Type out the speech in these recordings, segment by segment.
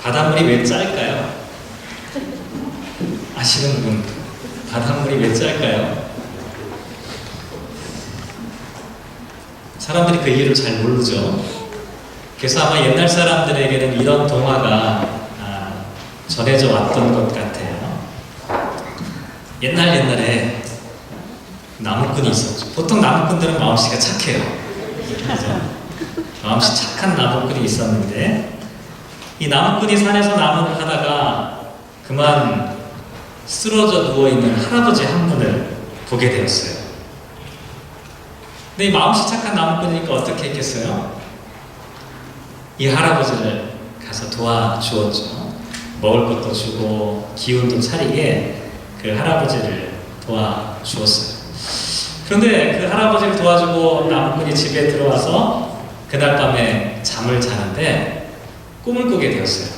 바닷물이 왜 짤까요? 아시는 분, 바닷물이 왜 짤까요? 사람들이 그 이유를 잘 모르죠. 그래서 아마 옛날 사람들에게는 이런 동화가 전해져 왔던 것 같아요. 옛날에 나무꾼이 있었죠. 보통 나무꾼들은 마음씨가 착해요. 그죠? 마음씨 착한 나무꾼이 있었는데, 이 나무꾼이 산에서 나무를 하다가 그만 쓰러져 누워있는 할아버지 한 분을 보게 되었어요. 근데 이 마음씨 착한 나무꾼이니까 어떻게 했겠어요? 이 할아버지를 가서 도와주었죠. 먹을 것도 주고 기운도 차리게 그 할아버지를 도와주었어요. 그런데 그 할아버지를 도와주고 나무꾼이 집에 들어와서 그날 밤에 잠을 자는데 꿈을 꾸게 되었어요.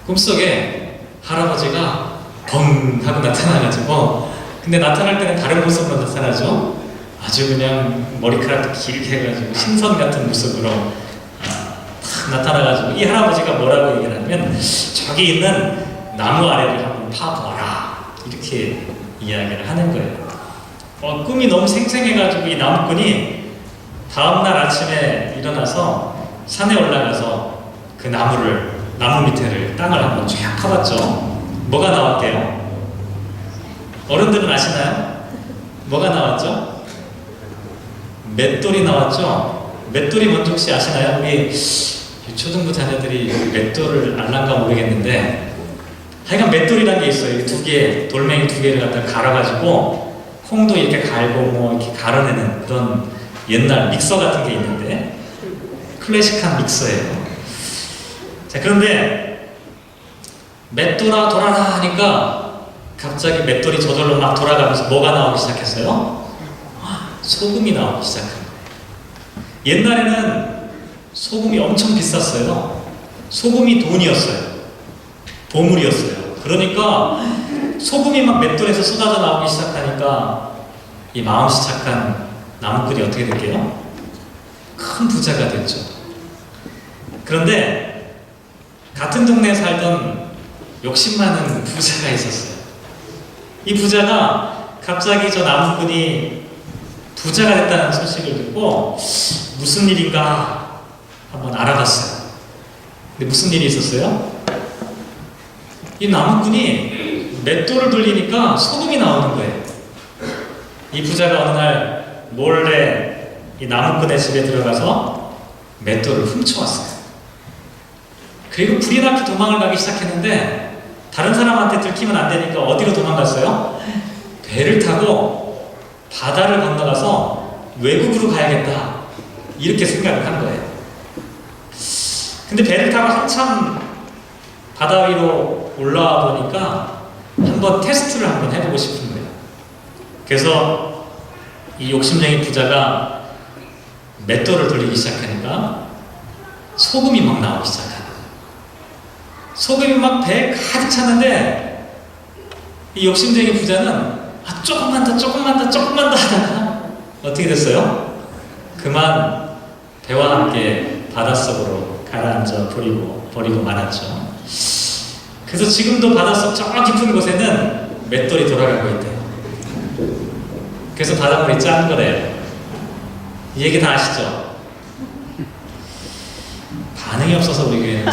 꿈속에 할아버지가 벙 하고 나타나가지고, 근데 나타날 때는 다른 모습으로 나타나죠. 아주 그냥 머리카락도 길게 해가지고 신선 같은 모습으로 탁 나타나가지고, 이 할아버지가 뭐라고 얘기를 하면 저기 있는 나무 아래를 한번 파보아라, 이렇게 이야기를 하는 거예요. 꿈이 너무 생생해가지고 이 나무꾼이 다음날 아침에 일어나서 산에 올라가서 그 나무 밑에를 땅을 한번 쫙 파봤죠. 뭐가 나왔대요? 어른들은 아시나요? 뭐가 나왔죠? 맷돌이 나왔죠? 맷돌이 뭔지 혹시 아시나요? 우리 초등부 자녀들이 맷돌을 알란가 모르겠는데, 하여간 맷돌이라는 게 있어요. 두 개, 돌멩이 두 개를 갖다 갈아가지고 콩도 이렇게 갈고 뭐 이렇게 갈아내는 그런 옛날 믹서 같은 게 있는데, 클래식한 믹서예요. 자, 그런데 맷돌아 돌아라 하니까 갑자기 맷돌이 저절로 막 돌아가면서 뭐가 나오기 시작했어요? 소금이 나오기 시작한 거예요. 옛날에는 소금이 엄청 비쌌어요. 소금이 돈이었어요. 보물이었어요. 그러니까 소금이 막 맷돌에서 쏟아져 나오기 시작하니까 이 마음씨 착한 나무꾼이 어떻게 될게요? 큰 부자가 됐죠. 그런데 같은 동네에 살던 욕심 많은 부자가 있었어요. 이 부자가 갑자기 저 나무꾼이 부자가 됐다는 소식을 듣고 무슨 일인가 한번 알아봤어요. 근데 무슨 일이 있었어요? 이 나무꾼이 맷돌을 돌리니까 소금이 나오는 거예요. 이 부자가 어느 날 몰래 이 나무꾼의 집에 들어가서 맷돌을 훔쳐왔어요. 그리고 불이 나게 도망을 가기 시작했는데, 다른 사람한테 들키면 안 되니까 어디로 도망갔어요? 배를 타고 바다를 건너가서 외국으로 가야겠다, 이렇게 생각을 한 거예요. 근데 배를 타고 한참 바다 위로 올라와 보니까 한번 테스트를 한번 해보고 싶은 거예요. 그래서 이 욕심쟁이 부자가 맷돌을 돌리기 시작하니까 소금이 막 나오기 시작하는 거예요. 소금이 막 배에 가득 찼는데 이 욕심쟁이 부자는 조금만 더 하다가 어떻게 됐어요? 그만 배와 함께 바닷속으로 가라앉아 버리고 말았죠. 그래서 지금도 바닷속 저 깊은 곳에는 맷돌이 돌아가고 있대요. 그래서 바닷물이 짠 거래요. 이 얘기 다 아시죠? 반응이 없어서 우리 교회는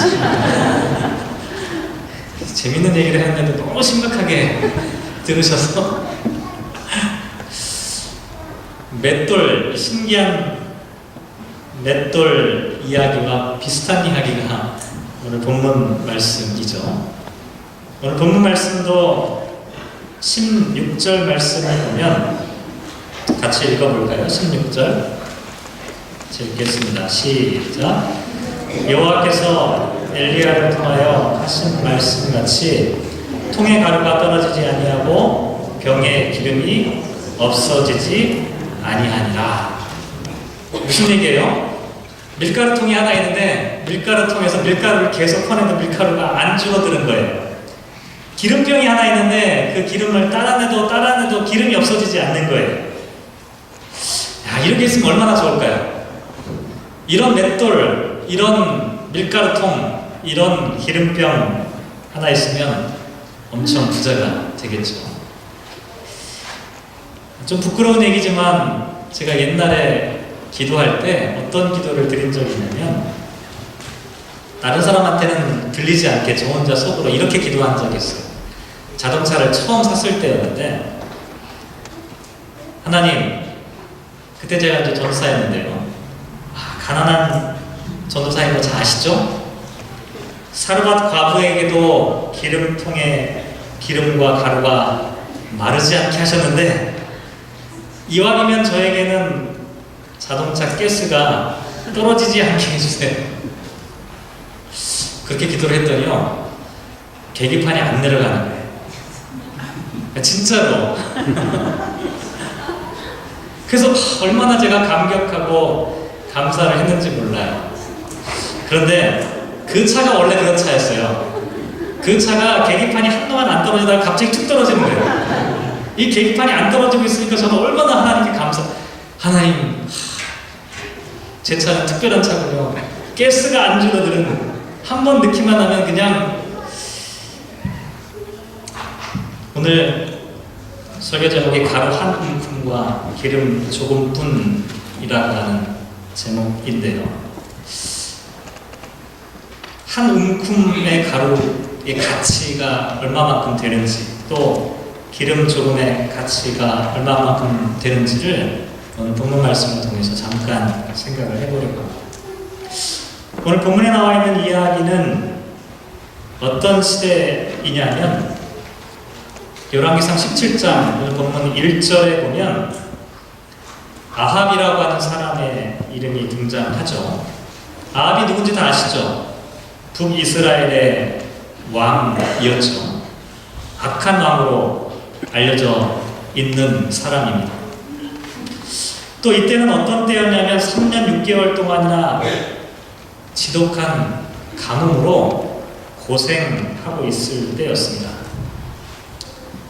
재밌는 얘기를 했는데 너무 심각하게 들으셔서 맷돌, 신기한 맷돌 이야기와 비슷한 이야기가 오늘 본문 말씀이죠. 오늘 본문 말씀도 16절 말씀을 보면 같이 읽어볼까요? 16절 읽겠습니다. 시작. 여호와께서 엘리야를 통하여 하신 말씀같이 통의 가루가 떨어지지 아니하고 병에 기름이 없어지지 아니하니라. 무슨 얘기예요? 밀가루통이 하나 있는데 밀가루통에서 밀가루를 계속 퍼내도 밀가루가 안 줄어드는 거예요. 기름병이 하나 있는데 그 기름을 따라내도 기름이 없어지지 않는 거예요. 야, 이렇게 있으면 얼마나 좋을까요? 이런 맷돌, 이런 밀가루통, 이런 기름병 하나 있으면 엄청 부자가 되겠죠. 좀 부끄러운 얘기지만 제가 옛날에 기도할 때 어떤 기도를 드린 적이 있냐면 다른 사람한테는 들리지 않게 저 혼자 속으로 이렇게 기도한 적이 있어요. 자동차를 처음 샀을 때였는데 하나님, 그때 제가 이제 전도사였는데요. 가난한 전도사인 거 잘 아시죠? 사르밧 과부에게도 기름통에 기름과 가루가 마르지 않게 하셨는데 이왕이면 저에게는 자동차 가스가 떨어지지 않게 해주세요. 그렇게 기도를 했더니요, 계기판이 안 내려가는 거예요. 진짜로. 그래서 얼마나 제가 감격하고 감사를 했는지 몰라요. 그런데 그 차가 원래 그런 차였어요. 그 차가 계기판이 한동안 안 떨어지다가 갑자기 툭 떨어지는 거예요. 이 계기판이 안 떨어지고 있으니까 저는 얼마나 하나님께 하나님, 제 차는 특별한 차군요. 가스가 안 줄어드는, 한 번 넣기만 하면 그냥. 오늘 설교 제목이 가루 한 움큼과 기름 조금뿐이라는 제목인데요. 한 움큼의 가루의 가치가 얼마만큼 되는지, 또 기름 조금의 가치가 얼마만큼 되는지를 오늘 본문 말씀을 통해서 잠깐 생각을 해보려고 합니다. 오늘 본문에 나와 있는 이야기는 어떤 시대이냐면 열왕기상 17장 오늘 본문 1절에 보면 아합이라고 하는 사람의 이름이 등장하죠. 아합이 누군지 다 아시죠? 북이스라엘의 왕이었죠. 악한 왕으로 알려져 있는 사람입니다. 또 이때는 어떤 때였냐면 3년 6개월 동안이나 지독한 가뭄으로 고생하고 있을 때였습니다.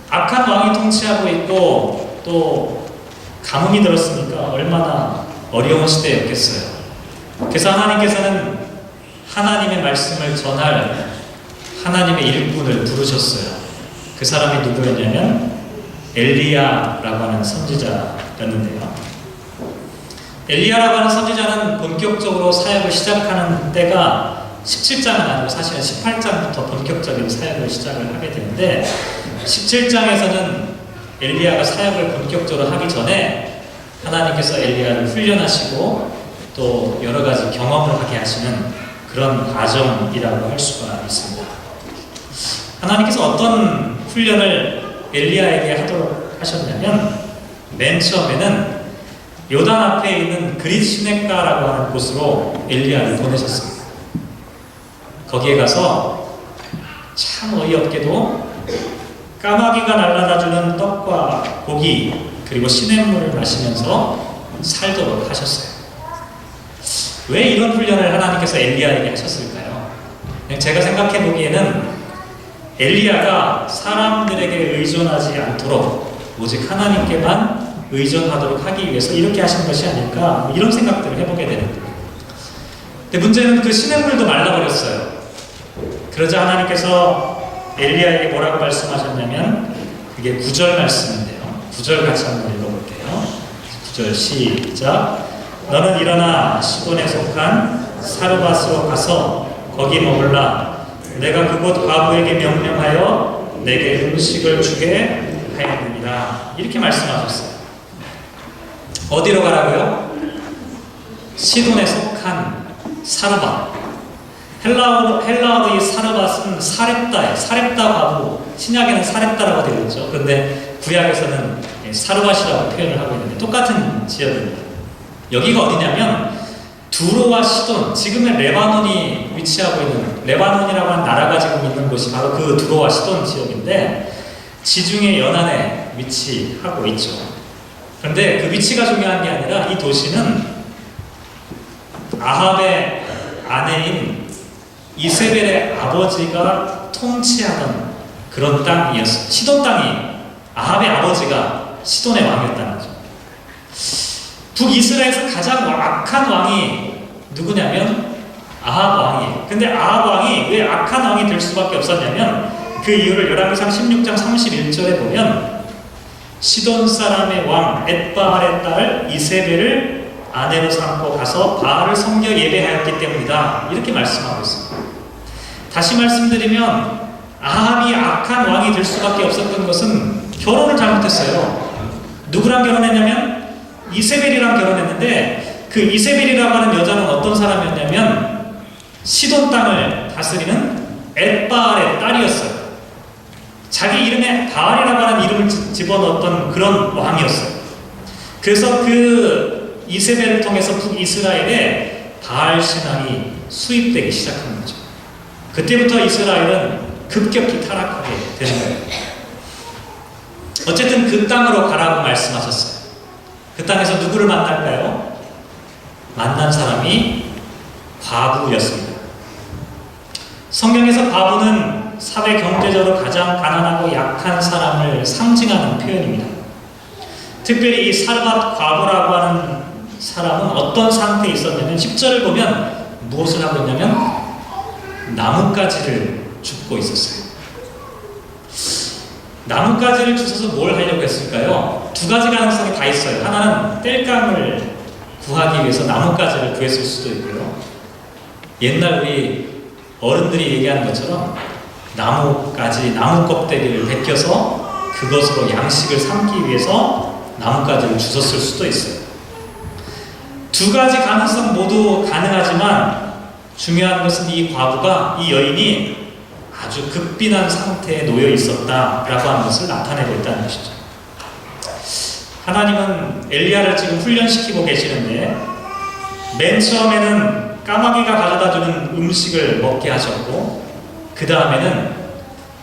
악한 왕이 통치하고 있고 또 가뭄이 들었으니까 얼마나 어려운 시대였겠어요. 그래서 하나님께서는 하나님의 말씀을 전할 하나님의 일꾼을 부르셨어요. 그 사람이 누구였냐면 엘리야라고 하는 선지자였는데요. 엘리야라고 하는 선지자는 본격적으로 사역을 시작하는 때가 17장은 아니고 사실은 18장부터 본격적인 사역을 시작을 하게 되는데 17장에서는 엘리야가 사역을 본격적으로 하기 전에 하나님께서 엘리야를 훈련하시고 또 여러 가지 경험을 하게 하시는 그런 과정이라고 할 수가 있습니다. 하나님께서 어떤 훈련을 엘리야에게 하도록 하셨냐면 맨 처음에는 요단 앞에 있는 그릿 시냇가라고 하는 곳으로 엘리야를 보내셨습니다. 거기에 가서 참 어이없게도 까마귀가 날라다주는 떡과 고기 그리고 시냇물을 마시면서 살도록 하셨어요. 왜 이런 훈련을 하나님께서 엘리야에게 하셨을까요? 제가 생각해 보기에는 엘리야가 사람들에게 의존하지 않도록 오직 하나님께만 의존하도록 하기 위해서 이렇게 하신 것이 아닐까, 이런 생각들을 해보게 되는데, 근데 문제는 그 시냇물도 말라버렸어요. 그러자 하나님께서 엘리야에게 뭐라고 말씀하셨냐면 그게 9절 말씀인데요. 9절 같이 한번 읽어볼게요. 9절 시작. 너는 일어나 시돈에 속한 사르밧으로 가서 거기 머물라. 내가 그곳 과부에게 명령하여 내게 음식을 주게 하였느니라. 이렇게 말씀하셨어요. 어디로 가라고요? 시돈에 속한 사르밧. 헬라어로 이 사르밧은 사렙다예요. 사렙다 과부. 신약에는 사렙다라고 되어 있죠. 그런데 구약에서는 사르밧이라고 표현을 하고 있는데 똑같은 지역입니다. 여기가 어디냐면 두로와 시돈, 지금의 레바논이 위치하고 있는, 레바논이라고 하는 나라가 지금 있는 곳이 바로 그 두로와 시돈 지역인데 지중해 연안에 위치하고 있죠. 그런데 그 위치가 중요한 게 아니라 이 도시는 아합의 아내인 이세벨의 아버지가 통치하던 그런 땅이었어요. 시돈 땅이, 아합의 아버지가 시돈의 왕이었다는 거죠. 북이스라엘에서 가장 악한 왕이 누구냐면 아합 왕이에요. 근데 아합 왕이 왜 악한 왕이 될 수밖에 없었냐면 그 이유를 열왕기상 16장 31절에 보면 시돈 사람의 왕 엣바알의 딸 이세벨을 아내로 삼고 가서 바알을 섬겨 예배하였기 때문이다. 이렇게 말씀하고 있습니다. 다시 말씀드리면 아합이 악한 왕이 될 수밖에 없었던 것은 결혼을 잘못했어요. 누구랑 결혼했냐면 이세벨이랑 결혼했는데 그 이세벨이라고 하는 여자는 어떤 사람이었냐면 시돈 땅을 다스리는 엣바알의 딸이었어요. 자기 이름에 바알이라고 하는 이름을 집어넣었던 그런 왕이었어요. 그래서 그 이세벨을 통해서 북이스라엘에 바알 신앙이 수입되기 시작한 거죠. 그때부터 이스라엘은 급격히 타락하게 되는 거예요. 어쨌든 그 땅으로 가라고 말씀하셨어요. 그 땅에서 누구를 만날까요? 만난 사람이 과부였습니다. 성경에서 과부는 사회 경제적으로 가장 가난하고 약한 사람을 상징하는 표현입니다. 특별히 이 사르밧 과부라고 하는 사람은 어떤 상태에 있었냐면 10절을 보면 무엇을 하고 있냐면 나뭇가지를 줍고 있었어요. 나뭇가지를 주워서 뭘 하려고 했을까요? 두 가지 가능성이 다 있어요. 하나는 땔감을 구하기 위해서 나뭇가지를 구했을 수도 있고요. 옛날 우리 어른들이 얘기하는 것처럼 나뭇가지, 나무 껍데기를 벗겨서 그것으로 양식을 삼기 위해서 나뭇가지를 주웠을 수도 있어요. 두 가지 가능성 모두 가능하지만 중요한 것은 이 과부가, 이 여인이 아주 극빈한 상태에 놓여 있었다라고 하는 것을 나타내고 있다는 것이죠. 하나님은 엘리야를 지금 훈련시키고 계시는데 맨 처음에는 까마귀가 가져다주는 음식을 먹게 하셨고 그 다음에는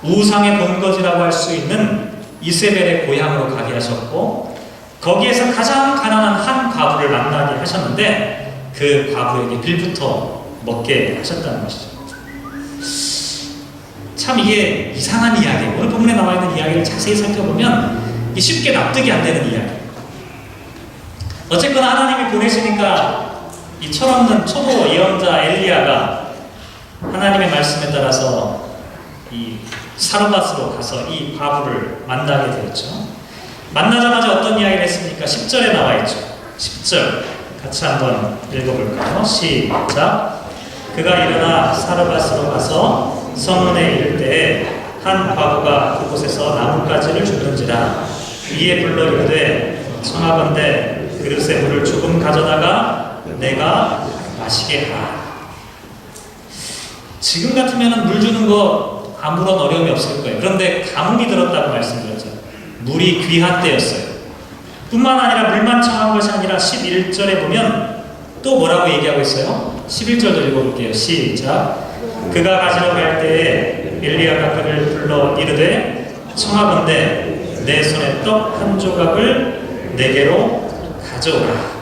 우상의 본거지라고 할 수 있는 이세벨의 고향으로 가게 하셨고 거기에서 가장 가난한 한 과부를 만나게 하셨는데 그 과부에게 빌부터 먹게 하셨다는 것이죠. 참 이게 이상한 이야기예요. 오늘 본문에 나와 있는 이야기를 자세히 살펴보면 이게 쉽게 납득이 안 되는 이야기예요. 어쨌거나 하나님이 보내시니까 이 철없는 초보 예언자 엘리야가 하나님의 말씀에 따라서 이 사르밧으로 가서 이 과부를 만나게 되었죠. 만나자마자 어떤 이야기를 했습니까? 10절에 나와 있죠. 10절 같이 한번 읽어볼까요? 시작. 그가 일어나 사르밧으로 가서 성문에 이를 때에 한 과부가 그곳에서 나뭇가지를 줍는지라. 이에 불러 이르되 청하건대 그릇에 물을 조금 가져다가 내가 마시게 하라. 지금 같으면 물 주는 거 아무런 어려움이 없을 거예요. 그런데 가뭄이 들었다고 말씀드렸죠. 물이 귀한 때였어요. 뿐만 아니라 물만 청한 것이 아니라 11절에 보면 또 뭐라고 얘기하고 있어요? 11절도 읽어볼게요. 시작. 그가 가지러 갈 때에 엘리야가 그를 불러 이르되 청하건대 내 손에 떡 한 조각을 내게로 가져오라.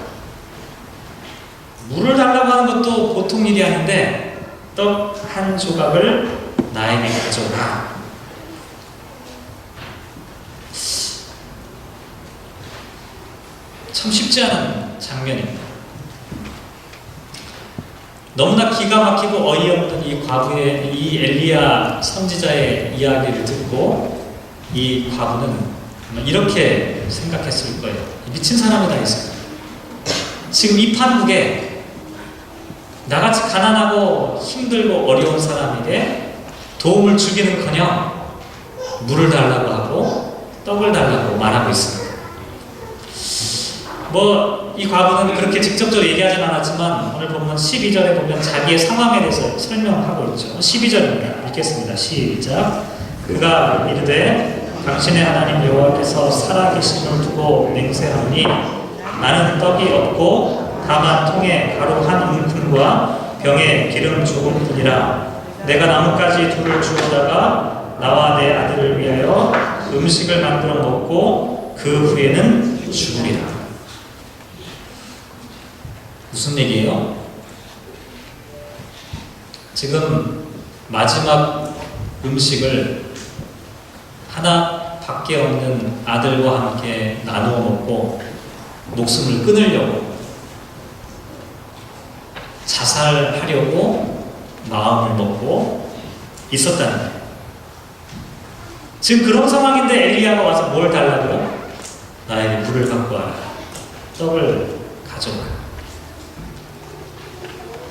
물을 달라고 하는 것도 보통 일이 아닌데 떡 한 조각을 나에게 가져오라. 참 쉽지 않은 장면입니다. 너무나 기가 막히고 어이없는 이 과부의, 이 엘리야 선지자의 이야기를 듣고 이 과부는 이렇게 생각했을 거예요. 미친 사람이 다 있어요. 지금 이 판국에 나같이 가난하고 힘들고 어려운 사람에게 도움을 주기는커녕 물을 달라고 하고 떡을 달라고 말하고 있습니다. 이 과부는 그렇게 직접적으로 얘기하진 않았지만 오늘 보면 12절에 보면 자기의 상황에 대해서 설명하고 있죠. 12절입니다. 읽겠습니다. 시작. 그가 이르되 당신의 하나님 여호와께서 살아계심을 두고 맹세하니 나는 떡이 없고 다만 통에 가루 한 움큼과 병에 기름 조금뿐이라. 내가 나뭇가지 둘을 주우다가 나와 내 아들을 위하여 음식을 만들어 먹고 그 후에는 죽으리라. 무슨 얘기예요? 지금 마지막 음식을 하나밖에 없는 아들과 함께 나누어 먹고 목숨을 끊으려고 자살하려고 마음을 먹고 있었다는 거예요. 지금 그런 상황인데 엘리야가 와서 뭘 달라고요? 나에게 불을 갖고 와라. 떡을 가져와.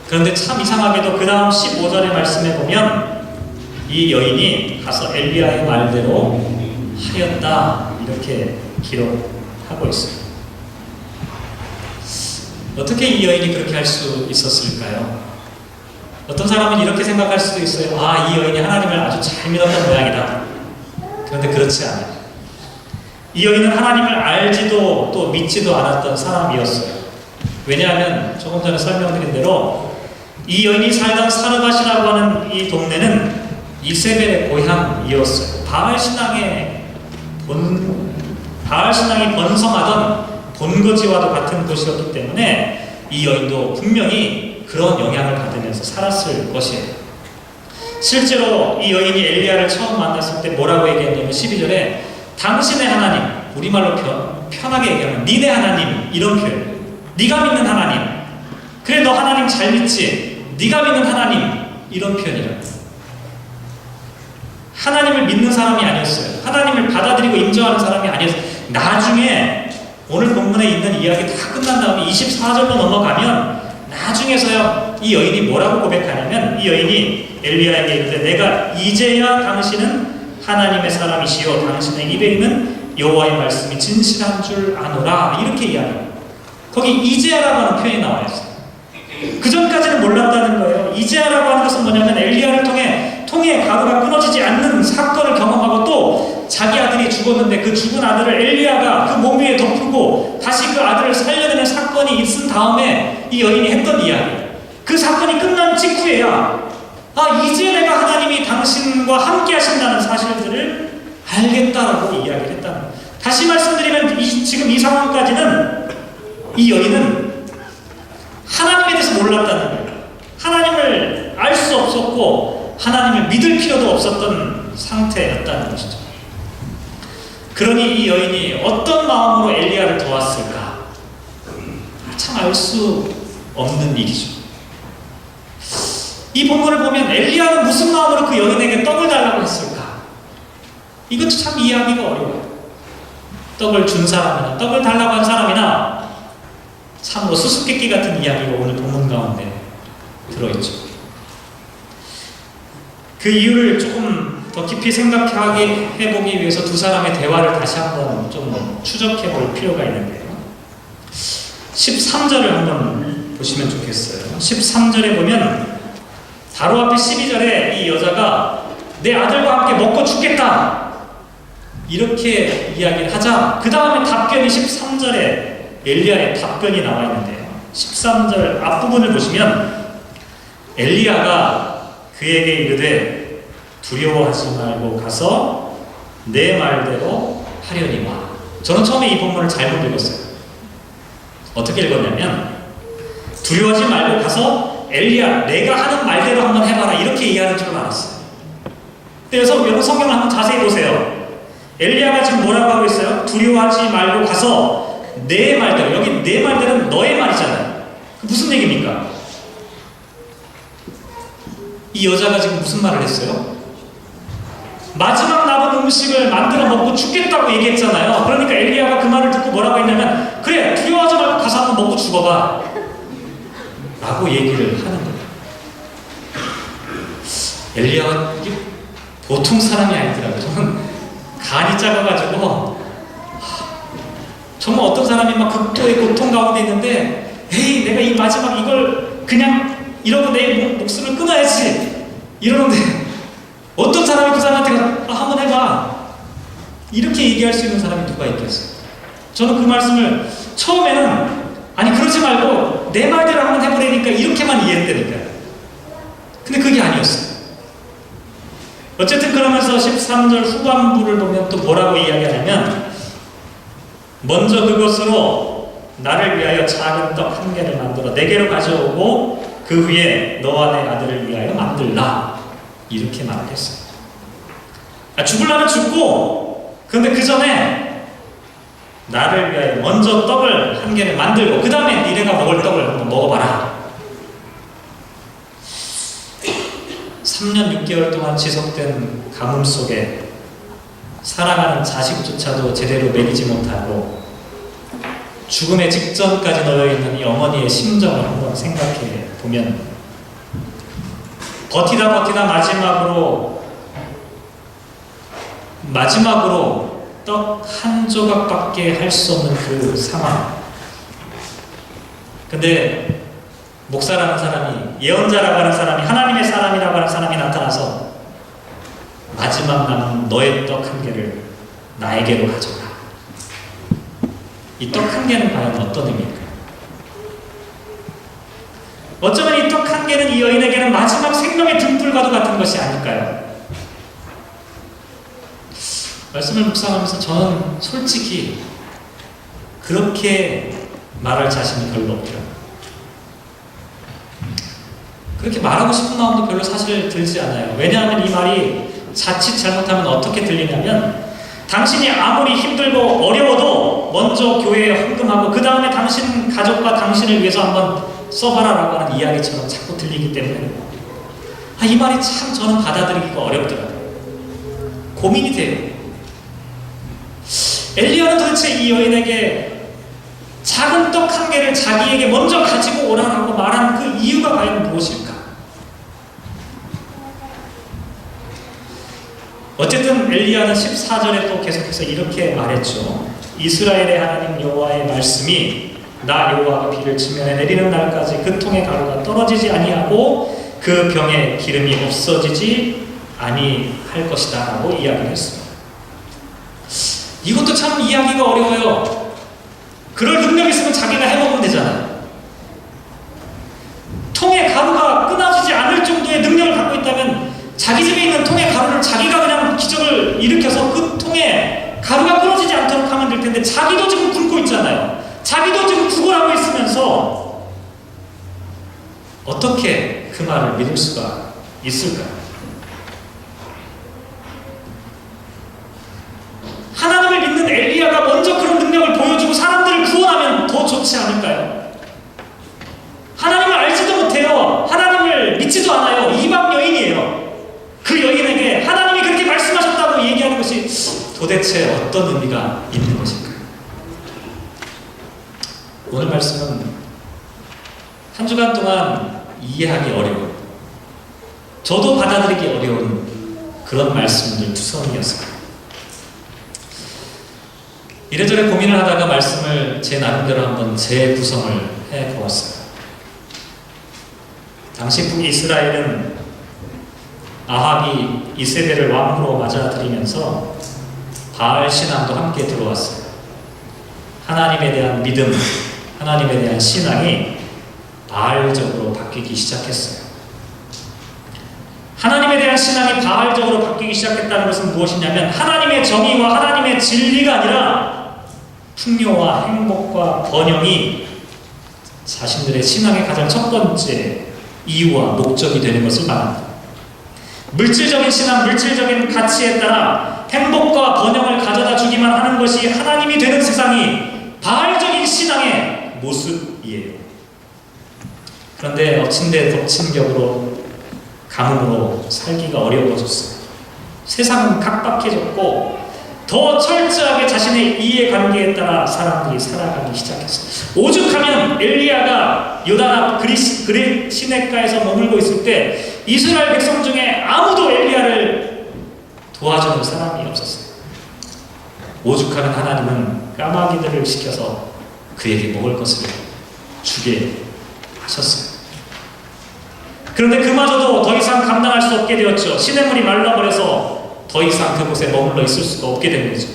그런데 참 이상하게도 그 다음 15절의 말씀에 보면 이 여인이 가서 엘리야의 말대로 하였다. 이렇게 기록하고 있어요. 어떻게 이 여인이 그렇게 할 수 있었을까요? 어떤 사람은 이렇게 생각할 수도 있어요. 아, 이 여인이 하나님을 아주 잘 믿었던 모양이다. 그런데 그렇지 않아요. 이 여인은 하나님을 알지도 또 믿지도 않았던 사람이었어요. 왜냐하면 조금 전에 설명드린 대로 이 여인이 살던 사르밧이라고 하는 이 동네는 이세벨의 고향이었어요. 바알 신앙이 번성하던 본거지와도 같은 곳이었기 때문에 이 여인도 분명히 그런 영향을 받으면서 살았을 것이에요. 실제로 이 여인이 엘리야를 처음 만났을 때 뭐라고 얘기했냐면 12절에 당신의 하나님, 우리말로 편하게 얘기하면 니네 하나님, 이런 표현. 네가 믿는 하나님. 그래, 너 하나님 잘 믿지? 네가 믿는 하나님, 이런 표현이라고. 하나님을 믿는 사람이 아니었어요. 하나님을 받아들이고 인정하는 사람이 아니었어요. 나중에 오늘 본문에 있는 이야기 다 끝난 다음에 24절로 넘어가면 나중에서야 이 여인이 뭐라고 고백하냐면 이 여인이 엘리야에게 이르되 내가 이제야 당신은 하나님의 사람이시요 당신의 입에 있는 여호와의 말씀이 진실한 줄 아노라 이렇게 이야기해요. 거기 이제야라고 하는 표현이 나와 있어요. 그 전까지는 몰랐다는 거예요. 이제야라고 하는 것은 뭐냐면 엘리야를 통해 가루가 끊어지지 않는 사건을 경험하고 또 자기 아들이 죽었는데 그 죽은 아들을 엘리야가 그 몸 위에 덮고 다시 그 아들을 살려내는 사건이 있은 다음에 이 여인이 했던 이야기. 그 사건이 끝난 직후에야 아, 이제 내가 하나님이 당신과 함께 하신다는 사실들을 알겠다라고 이야기를 했다는 거예요. 다시 말씀드리면 지금 이 상황까지는 이 여인은 하나님에 대해서 몰랐다는 거예요. 하나님을 알 수 없었고 하나님을 믿을 필요도 없었던 상태였다는 것이죠. 그러니 이 여인이 어떤 마음으로 엘리야를 도왔을까? 참 알 수 없는 일이죠. 이 본문을 보면 엘리야는 무슨 마음으로 그 여인에게 떡을 달라고 했을까? 이것도 참 이해하기가 어려워요. 떡을 준 사람이나 떡을 달라고 한 사람이나 참으로 수수께끼 같은 이야기가 오늘 본문 가운데 들어있죠. 그 이유를 조금 더 깊이 생각하게 해보기 위해서 두 사람의 대화를 다시 한번 좀 추적해 볼 필요가 있는데요. 13절을 한번 보시면 좋겠어요. 13절에 보면 바로 앞에 12절에 이 여자가 내 아들과 함께 먹고 죽겠다 이렇게 이야기를 하자 그 다음에 답변이 13절에 엘리야의 답변이 나와 있는데요. 13절 앞부분을 보시면 엘리야가 그에게 이르되 두려워하지 말고 가서 내 말대로 하려니와. 저는 처음에 이 본문을 잘못 읽었어요. 어떻게 읽었냐면 두려워하지 말고 가서 엘리야 내가 하는 말대로 한번 해봐라 이렇게 이해하는 줄 알았어요. 그래서 여러분 성경을 한번 자세히 보세요. 엘리야가 지금 뭐라고 하고 있어요? 두려워하지 말고 가서 내 말대로. 여기 내 말대로는 너의 말이잖아요. 무슨 얘기입니까? 이 여자가 지금 무슨 말을 했어요? 마지막 남은 음식을 만들어 먹고 죽겠다고 얘기했잖아요. 그러니까 엘리야가 그 말을 듣고 뭐라고 했냐면 그래 두려워하지 말고 가서 한번 먹고 죽어봐 라고 얘기를 하는 거예요. 엘리야가 보통 사람이 아니더라고요. 저는 간이 작아가지고 정말 어떤 사람이 막 극도의 고통 가운데 있는데 에이 내가 이 마지막 이걸 그냥 이러고 내 목숨을 끊어야지 이러는데 어떤 사람이 그 사람한테 한번 해봐 이렇게 얘기할 수 있는 사람이 누가 있겠어요? 저는 그 말씀을 처음에는 아니 그러지 말고 내 말대로 한번 해보라니까 이렇게만 이해했다니까요. 근데 그게 아니었어요. 어쨌든 그러면서 13절 후반부를 보면 또 뭐라고 이야기하냐면 먼저 그것으로 나를 위하여 작은 떡 한 개를 만들어 내게로 가져오고 그 후에 너와 내 아들을 위하여 만들라 이렇게 말을 했어요. 죽으려면 죽고 그런데 그 전에 나를 위하여 먼저 떡을 한 개를 만들고 그 다음에 니네가 먹을 떡을 한번 먹어봐라. 3년 6개월 동안 지속된 가뭄 속에 사랑하는 자식조차도 제대로 먹이지 못하고 죽음의 직전까지 놓여있는 이 어머니의 심정을 한번 생각해 보면, 버티다 마지막으로 떡 한 조각밖에 할 수 없는 그 상황. 근데 목사라는 사람이, 예언자라고 하는 사람이, 하나님의 사람이라고 하는 사람이 나타나서 마지막 남은 너의 떡 한 개를 나에게로 가져가. 이 떡 한 개는 과연 어떤 의미일까요? 어쩌면 이 떡 한 개는 이 여인에게는 마지막 생명의 등불과도 같은 것이 아닐까요? 말씀을 묵상하면서 저는 솔직히 그렇게 말할 자신이 별로 없더라고요. 그렇게 말하고 싶은 마음도 별로 사실 들지 않아요. 왜냐하면 이 말이 자칫 잘못하면 어떻게 들리냐면, 당신이 아무리 힘들고 어려워도 먼저 교회에 헌금하고 그 다음에 당신 가족과 당신을 위해서 한번 써봐라 라고 하는 이야기처럼 자꾸 들리기 때문에 이 말이 참 저는 받아들이기가 어렵더라고요. 고민이 돼요. 엘리야는 도대체 이 여인에게 작은 떡 한 개를 자기에게 먼저 가지고 오라고 말한 그 이유가 과연 무엇일까? 어쨌든 엘리야는 14절에 또 계속해서 이렇게 말했죠. 이스라엘의 하나님 여호와의 말씀이 나 여호와가 비를 지면에 내리는 날까지 그 통의 가루가 떨어지지 아니하고 그 병에 기름이 없어지지 아니할 것이다 라고 이야기를 했습니다. 이것도 참 이야기가 어려워요. 그럴 능력이 있으면 자기가 해먹으면 되잖아요. 통의 가루가 끊어지지 않을 정도의 능력을 갖고 있다면 자기 집에 있는 통의 가루를 자기가 그냥 기적을 일으켜서 그 통에 가루가 끊어지지 않도록 하면 될 텐데, 자기도 지금 굶고 있잖아요. 자기도 지금 구걸하고 있으면서 어떻게 그 말을 믿을 수가 있을까요? 하나님을 믿는 엘리야가 먼저 그런 능력을 보여주고 사람들을 구원하면 더 좋지 않을까요? 하나님을 알지도 못해요. 하나님을 믿지도 않아요. 이방 여인이에요. 그 여인에게 하나님이 그렇게 말씀하셨다고 얘기하는 것이 도대체 어떤 의미가 있는 것일까요? 오늘 말씀은 한 주간 동안 이해하기 어려운, 저도 받아들이기 어려운 그런 말씀들 투성이었습니다. 이래저래 고민을 하다가 말씀을 제 나름대로 한번 재구성을 해보았어요. 당시 북이스라엘은 아합이 이세벨을 왕으로 맞아들이면서 바알 신앙도 함께 들어왔어요. 하나님에 대한 믿음, 하나님에 대한 신앙이 바알적으로 바뀌기 시작했어요. 하나님에 대한 신앙이 바알적으로 바뀌기 시작했다는 것은 무엇이냐면, 하나님의 정의와 하나님의 진리가 아니라 풍요와 행복과 번영이 자신들의 신앙의 가장 첫 번째 이유와 목적이 되는 것을 말합니다. 물질적인 신앙, 물질적인 가치에 따라 행복과 번영을 가져다 주기만 하는 것이 하나님이 되는 세상이 바알적인 신앙의 모습이에요. 그런데 엎친 데 덮친 격으로 가뭄으로 살기가 어려워졌어요. 세상은 각박해졌고 더 철저하게 자신의 이해관계에 따라 사람들이 살아가기 시작했어요. 오죽하면 엘리야가 요단 앞 그릿 시냇가에서 머물고 있을 때 이스라엘 백성 중에 아무도 엘리야를 도와주는 사람이 없었어요. 오죽하면 하나님은 까마귀들을 시켜서 그에게 먹을 것을 주게 하셨어요. 그런데 그마저도 더 이상 감당할 수 없게 되었죠. 시냇물이 말라버려서 더 이상 그곳에 머물러 있을 수가 없게 된 거죠.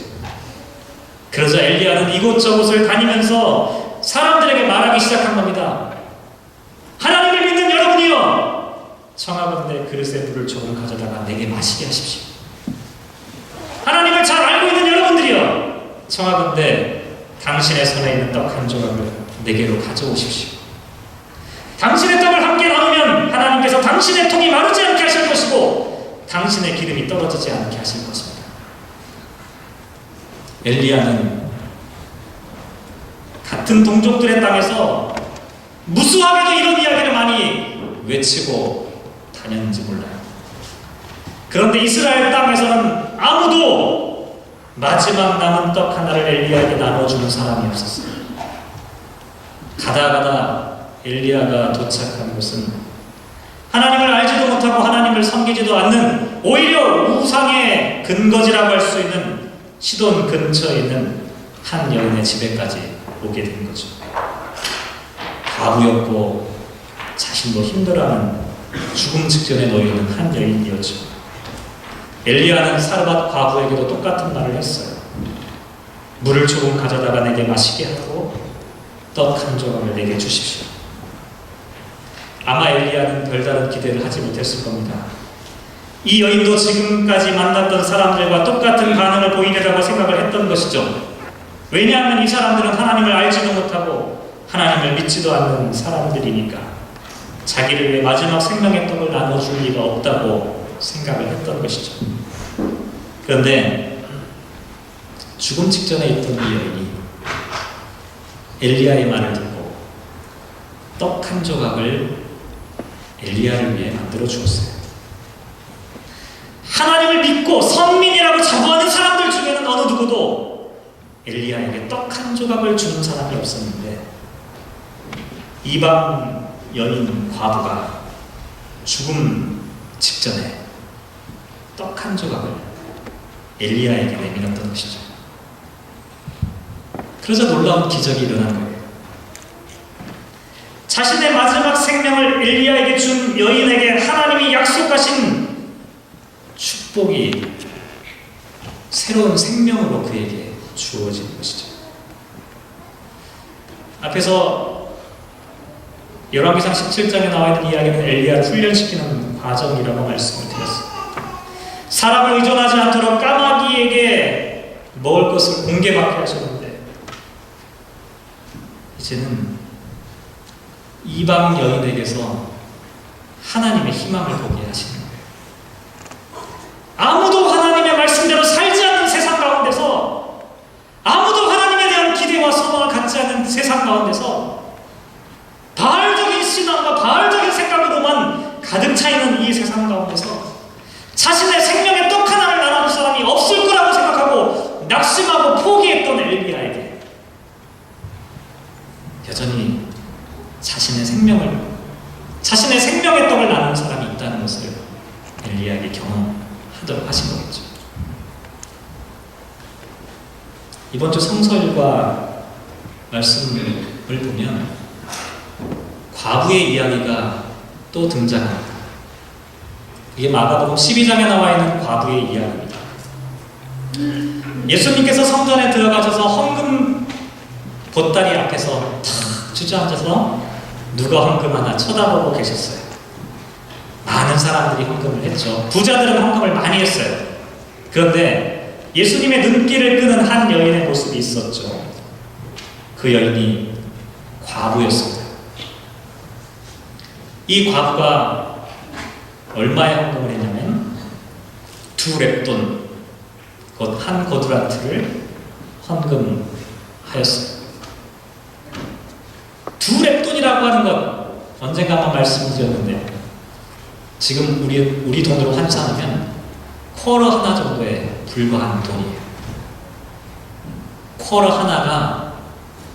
그러자 엘리야는 이곳저곳을 다니면서 사람들에게 말하기 시작한 겁니다. 하나님을 믿는 여러분이요, 청하건대 그릇에 물을 조금 가져다가 내게 마시게 하십시오. 하나님을 잘 알고 있는 여러분들이요, 청하건대 당신의 손에 있는 떡 한 조각을 내게로 가져오십시오. 당신의 떡을 함께 나누면 하나님께서 당신의 통이 마르지 않게 하실 것이고 당신의 기름이 떨어지지 않게 하실 것입니다. 엘리야는 같은 동족들의 땅에서 무수하게도 이런 이야기를 많이 외치고 다녔는지 몰라요. 그런데 이스라엘 땅에서는 아무도 마지막 남은 떡 하나를 엘리야에게 나눠주는 사람이 없었어요. 가다 엘리야가 도착한 곳은 하나님을 알지도 못하고 하나님을 섬기지도 않는, 오히려 우상의 근거지라고 할 수 있는 시돈 근처에 있는 한 여인의 집에까지 오게 된 거죠. 과부였고 자신도 힘들어하는 죽음 직전에 놓여 있는 한 여인이었죠. 엘리야는 사르밧 과부에게도 똑같은 말을 했어요. 물을 조금 가져다가 내게 마시게 하고 떡 한 조각을 내게 주십시오. 아마 엘리야는 별다른 기대를 하지 못했을 겁니다. 이 여인도 지금까지 만났던 사람들과 똑같은 반응을 보이리라고 생각을 했던 것이죠. 왜냐하면 이 사람들은 하나님을 알지도 못하고 하나님을 믿지도 않는 사람들이니까 자기를 위해 마지막 생명의 떡을 나눠줄 리가 없다고 생각을 했던 것이죠. 그런데 죽음 직전에 있던 이 여인이 엘리야의 말을 듣고 떡 한 조각을 엘리야를 위해 만들어 주었어요. 하나님을 믿고 선민이라고 자부하는 사람들 중에는 어느 누구도 엘리야에게 떡 한 조각을 주는 사람이 없었는데, 이방 여인 과부가 죽음 직전에 떡 한 조각을 엘리야에게 내밀었던 것이죠. 그러자 놀라운 기적이 일어난 거예요. 자신의 마지막 생명을 엘리야에게 준 여인에게 하나님이 약속하신 축복이 새로운 생명으로 그에게 주어진 것이죠. 앞에서 열왕기상 17장에 나와 있는 이야기는 엘리야를 훈련시키는 과정이라고 말씀을 드렸습니다. 사람을 의존하지 않도록 까마귀에게 먹을 것을 공개받게 하셨는데, 이제는 이방 여인에게서 하나님의 희망을 보게 하시는 거예요. 아무도 하나님의 말씀대로 살지 않는 세상 가운데서, 아무도 하나님에 대한 기대와 소망을 갖지 않는 세상 가운데서, 바알적인 신앙과 바알적인 생각으로만 가득 차 있는 이 세상 가운데서 자신의 생명의 떡 하나를 나눠줄 사람이 없을 거라고 생각하고 낙심하고 포기했던 엘리야에게 여전히 자신의 생명의 떡을 나누는 사람이 있다는 것을 엘리야에게 경험하도록 하신 거겠죠. 이번 주 성서일과 말씀을 보면 과부의 이야기가 또 등장합니다. 이게 마가복음 12장에 나와 있는 과부의 이야기입니다. 예수님께서 성전에 들어가셔서 헌금 보따리 앞에서 탁 주저앉아서 누가 헌금하나 쳐다보고 계셨어요. 많은 사람들이 헌금을 했죠. 부자들은 헌금을 많이 했어요. 그런데 예수님의 눈길을 끄는 한 여인의 모습이 있었죠. 그 여인이 과부였습니다. 이 과부가 얼마에 헌금을 했냐면 2렙돈, 곧 한 거두란트를 헌금하였어요. 2렙돈이라고 하는 것 언젠가 한번 말씀드렸는데, 지금 우리 돈으로 환산하면 쿼러 하나 정도에 불과한 돈이에요. 쿼러 하나가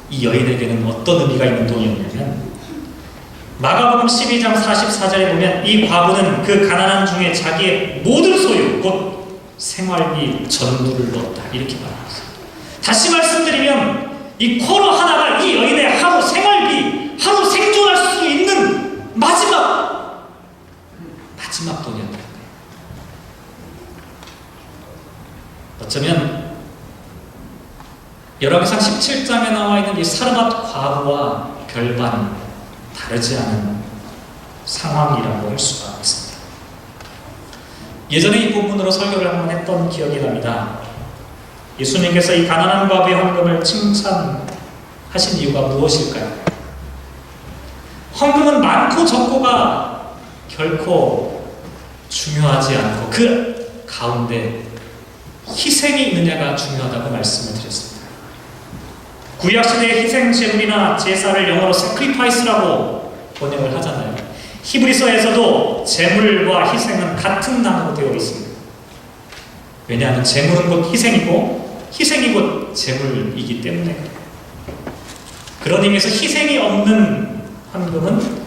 이 여인에게는 어떤 의미가 있는 돈이었냐면, 마가복음 12장 44절에 보면 이 과부는 그 가난한 중에 자기의 모든 소유, 곧 생활비 전부를 넣었다, 이렇게 말합니다. 다시 말씀드리면 이 쿼러 하나가 이 여인의 하루 생활비, 하루 생존할 수 있는 마지막 돈이었다. 어쩌면 열왕기상 17장에 나와 있는 이 사르밧 과부와 별반 다르지 않은 상황이라고 할 수가 있습니다. 예전에 이 부분으로 설교를 한번 했던 기억이 납니다. 예수님께서 이 가난한 과부의 헌금을 칭찬하신 이유가 무엇일까요? 헌금은 많고 적고가 결코 중요하지 않고 그 가운데 희생이 있느냐가 중요하다고 말씀을 드렸습니다. 구약시대의 희생 제물이나 제사를 영어로 sacrifice라고 번역을 하잖아요. 히브리서에서도 제물과 희생은 같은 단어로 되어 있습니다. 왜냐하면 제물은 곧 희생이고 희생이 곧 제물이기 때문에 그래요. 그런 의미에서 희생이 없는 헌금은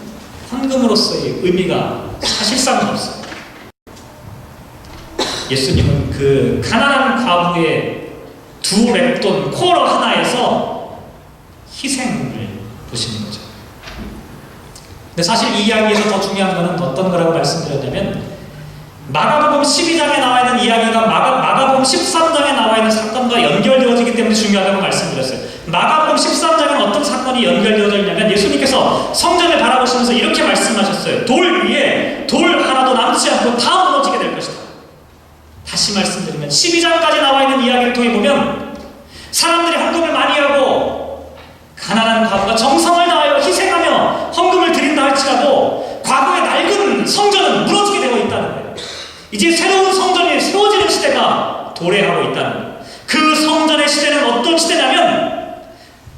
헌금으로서의 의미가 사실상 없어요. 예수님은 그 가난한 과부의 두 랩돈 쿼러 하나에서 희생을 보시는 거죠. 근데 사실 이 이야기에서 더 중요한 것은 어떤 거라고 말씀드렸냐면 마가복음 12장에 나와 있는 이야기가 마가복음 13장에 나와 있는 사건과 연결되어지기 때문에 중요하다고 말씀드렸어요. 마가복음 13장은 어떤 사건이 연결되어져 있냐면 예수님께서 성전을 바라보시면서 이렇게 말씀하셨어요. 돌 위에 돌 하나도 남지 않고 다 무너지게 될 것이다. 다시 말씀드리면 12장까지 나와 있는 이야기를 통해 보면 사람들이 헌금을 많이 하고 가난한 과부가 정성을 다하여 희생하며 헌금을 드린다 할지라도 과거의 낡은 성전은 무너지게 되어 있다는 거예요. 이제 새로운 성전이 세워지는 시대가 도래하고 있다는 거예요. 그 성전의 시대는 어떤 시대냐면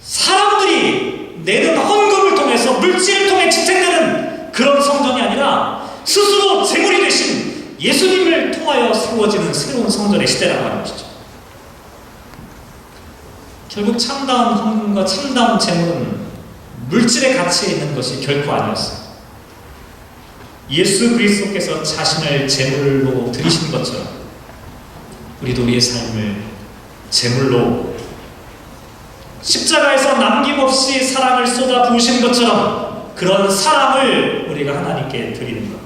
사람들이 내는 헌금을 통해서 물질을 통해 지탱되는 그런 성전이 아니라 스스로 제물이 되신 예수님을 통하여 세워지는 새로운 성전의 시대라고 하는 것이죠. 결국 참다운 헌금과 참다운 제물은 물질의 가치에 있는 것이 결코 아니었어요. 예수 그리스도께서 자신을 제물로 드리신 것처럼 우리도 우리의 삶을 제물로 십자가에서 남김없이 사랑을 쏟아 부으신 것처럼 그런 사랑을 우리가 하나님께 드리는 것,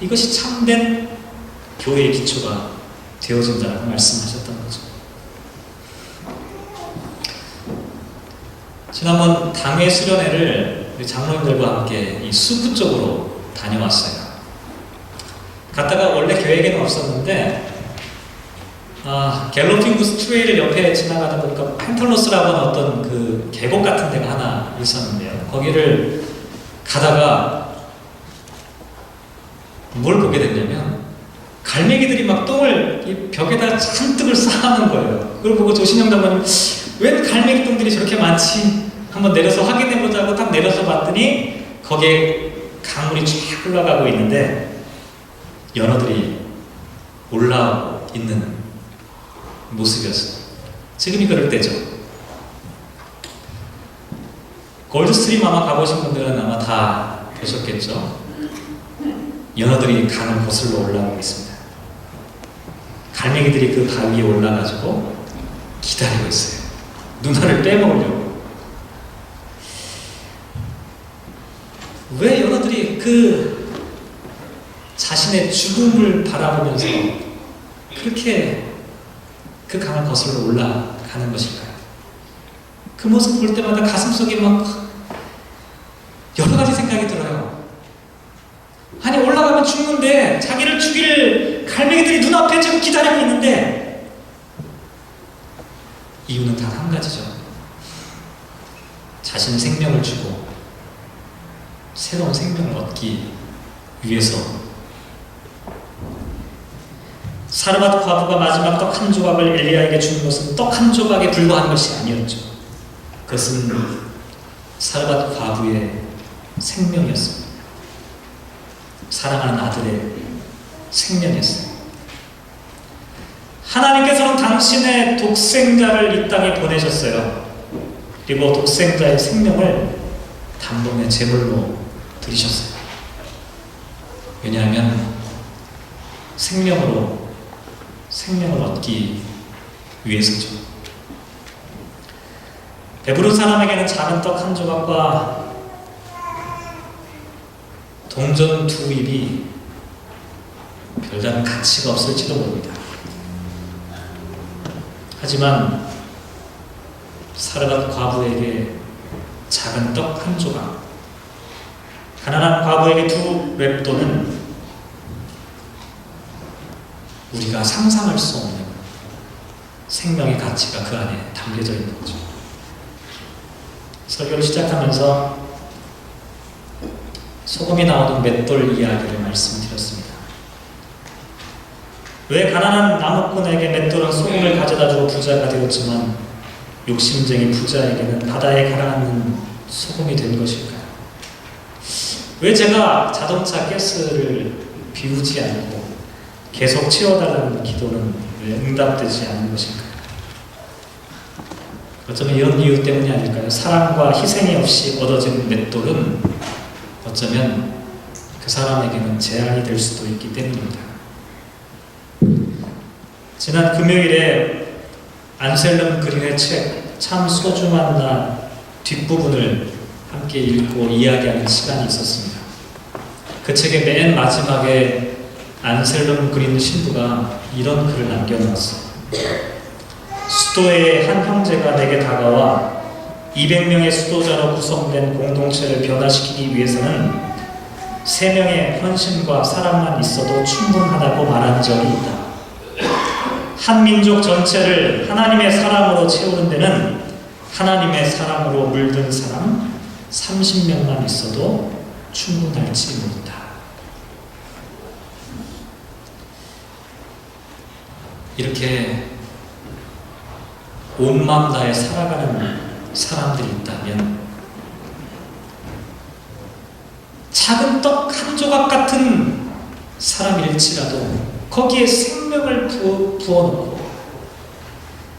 이것이 참된 교회의 기초가 되어진다고 말씀하셨던 거죠. 지난번 당회 수련회를 우리 장로님들과 함께 이 수구 쪽으로 다녀왔어요. 갔다가 원래 계획에는 없었는데 갤로핑구스 트레일을 옆에 지나가다 보니까 펜털로스라고 하는 어떤 그 계곡 같은 데가 하나 있었는데요. 거기를 가다가 뭘 보게 됐냐면 갈매기들이 막 똥을 이 벽에다 잔뜩을 쌓아놓은 거예요. 그걸 보고 조신영 장관님 왜 갈매기 똥들이 저렇게 많지? 한번 내려서 확인해보자고 딱 내려서 봤더니 거기에 강물이 쫙 흘러가고 있는데 연어들이 올라오고 있는 모습이었어요. 지금이 그럴 때죠. 골드스트림 아마 가보신 분들은 아마 다 보셨겠죠. 연어들이 강을 거슬러 올라오고 있습니다. 갈매기들이 그 바위에 올라가지고 기다리고 있어요. 누나를 빼먹으려고. 왜 연어들이 그 자신의 죽음을 바라보면서 그렇게 그 강을 거슬러 올라가는 것일까요? 그 모습 볼 때마다 가슴속에 막 여러 가지 생각이 들어요. 아니 올라가면 죽는데 자기를 죽일 갈매기들이 눈앞에 지금 기다리고 있는데 이유는 단 한 가지죠. 자신 생명을 주고 새로운 생명을 얻기 위해서. 사르밧 과부가 마지막 떡 한 조각을 엘리야에게 준 것은 떡 한 조각에 불과한 것이 아니었죠. 그것은 사르밧 과부의 생명이었습니다. 사랑하는 아들의 생명이었어요. 하나님께서는 당신의 독생자를 이 땅에 보내셨어요. 그리고 독생자의 생명을 단번에 제물로 드리셨어요. 왜냐하면 생명으로 생명을 얻기 위해서죠. 배부른 사람에게는 작은 떡 한 조각과 동전 두 입이 별다른 가치가 없을지도 모릅니다. 하지만 사르밧 과부에게 작은 떡 한 조각, 가난한 과부에게 두 랩돈은 우리가 상상할 수 없는 생명의 가치가 그 안에 담겨져 있는 거죠. 설교를 시작하면서 소금이 나오는 맷돌 이야기를 말씀드렸습니다. 왜 가난한 나무꾼에게 맷돌은 소금을 가져다주고 부자가 되었지만 욕심쟁이 부자에게는 바다에 가라앉는 소금이 된 것일까요? 왜 제가 자동차 가스를 비우지 않고 계속 채워달라는 기도는 왜 응답되지 않는 것일까요? 어쩌면 이런 이유 때문이 아닐까요? 사랑과 희생이 없이 얻어진 맷돌은 어쩌면 그 사람에게는 재앙이 될 수도 있기 때문입니다. 지난 금요일에 안셀름 그린의 책 참 소중한 나 뒷부분을 함께 읽고 이야기하는 시간이 있었습니다. 그 책의 맨 마지막에 안셀름 그린 신부가 이런 글을 남겨놓았어요. 수도의 한 형제가 내게 다가와 200명의 수도자로 구성된 공동체를 변화시키기 위해서는 3명의 헌신과 사랑만 있어도 충분하다고 말한 적이 있다. 한 민족 전체를 하나님의 사랑으로 채우는 데는 하나님의 사랑으로 물든 사람 30명만 있어도 충분할지 모른다. 이렇게 온 마음 다해 살아가는 사람들이 있다면 작은 떡 한 조각 같은 사람일지라도 거기에 생명을 부어놓고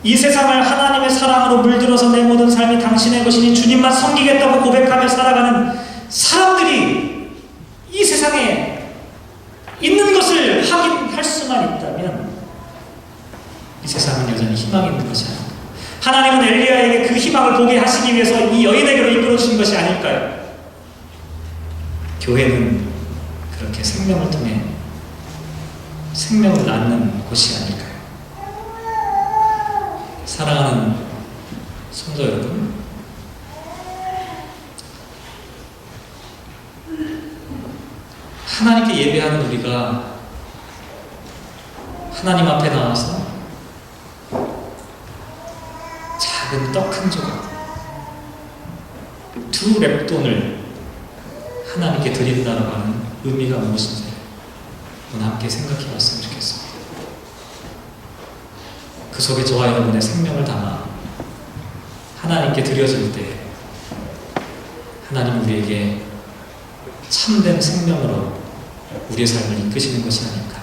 이 세상을 하나님의 사랑으로 물들어서 내 모든 삶이 당신의 것이니 주님만 섬기겠다고 고백하며 살아가는 사람들이 이 세상에 있는 것을 확인할 수만 있다면 이 세상은 여전히 희망이 있는 것이 아닙니다. 하나님은 엘리야에게 그 희망을 보게 하시기 위해서 이 여인에게로 이끌어 주신 것이 아닐까요? 교회는 그렇게 생명을 통해 생명을 낳는 곳이 아닐까요? 사랑하는 성도 여러분, 하나님께 예배하는 우리가 하나님 앞에 나와서 작은 떡 한 조각, 2 렙돈을 하나님께 드린다고 하는 의미가 무엇인지 오늘 함께 생각해 봤으면 좋겠습니다. 그 속에 저와 여러분의 생명을 담아 하나님께 드려질 때 하나님 우리에게 참된 생명으로 우리의 삶을 이끄시는 것이 아닐까.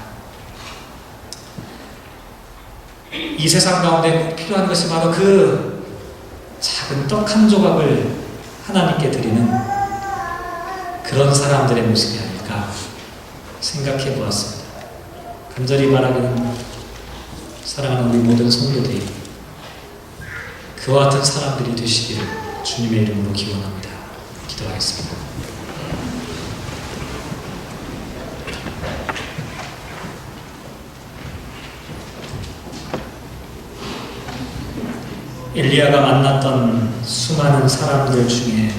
이 세상 가운데 필요한 것이 바로 그 작은 떡 한 조각을 하나님께 드리는 그런 사람들의 모습이 아닐까 생각해 보았습니다. 간절히 바라기는 사랑하는 우리 모든 성도들이 그와 같은 사람들이 되시기를 주님의 이름으로 기원합니다. 기도하겠습니다. 엘리야가 만났던 수많은 사람들 중에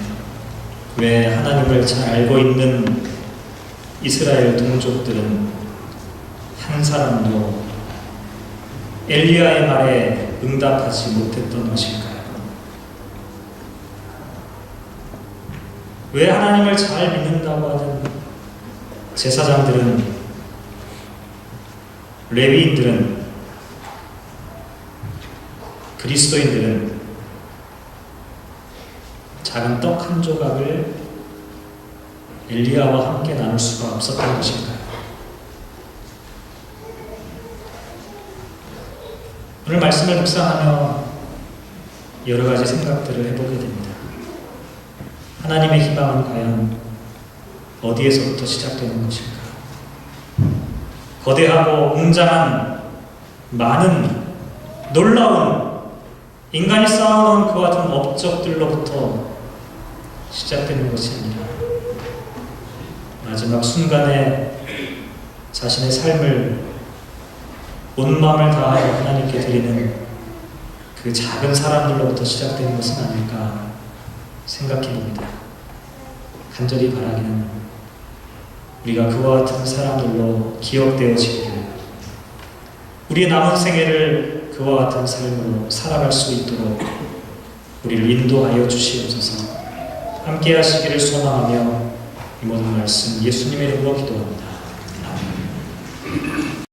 왜 하나님을 잘 알고 있는 이스라엘 동족들은 한 사람도 엘리야의 말에 응답하지 못했던 것일까요? 왜 하나님을 잘 믿는다고 하는 제사장들은, 레위인들은, 그리스도인들은 작은 떡 한 조각을 엘리야와 함께 나눌 수가 없었던 것일까요? 오늘 말씀을 묵상하며 여러 가지 생각들을 해보게 됩니다. 하나님의 희망은 과연 어디에서부터 시작되는 것일까? 거대하고 웅장한 많은 놀라운 인간이 쌓아놓은 그와 같은 업적들로부터 시작되는 것이 아니라 마지막 순간에 자신의 삶을 온 마음을 다하여 하나님께 드리는 그 작은 사람들로부터 시작되는 것은 아닐까 생각해 봅니다. 간절히 바라기는 우리가 그와 같은 사람들로 기억되어지기를, 우리의 남은 생애를 그와 같은 삶으로 살아갈 수 있도록 우리를 인도하여 주시옵소서. 함께 하시기를 소망하며 이 모든 말씀 예수님의 이름으로 기도합니다.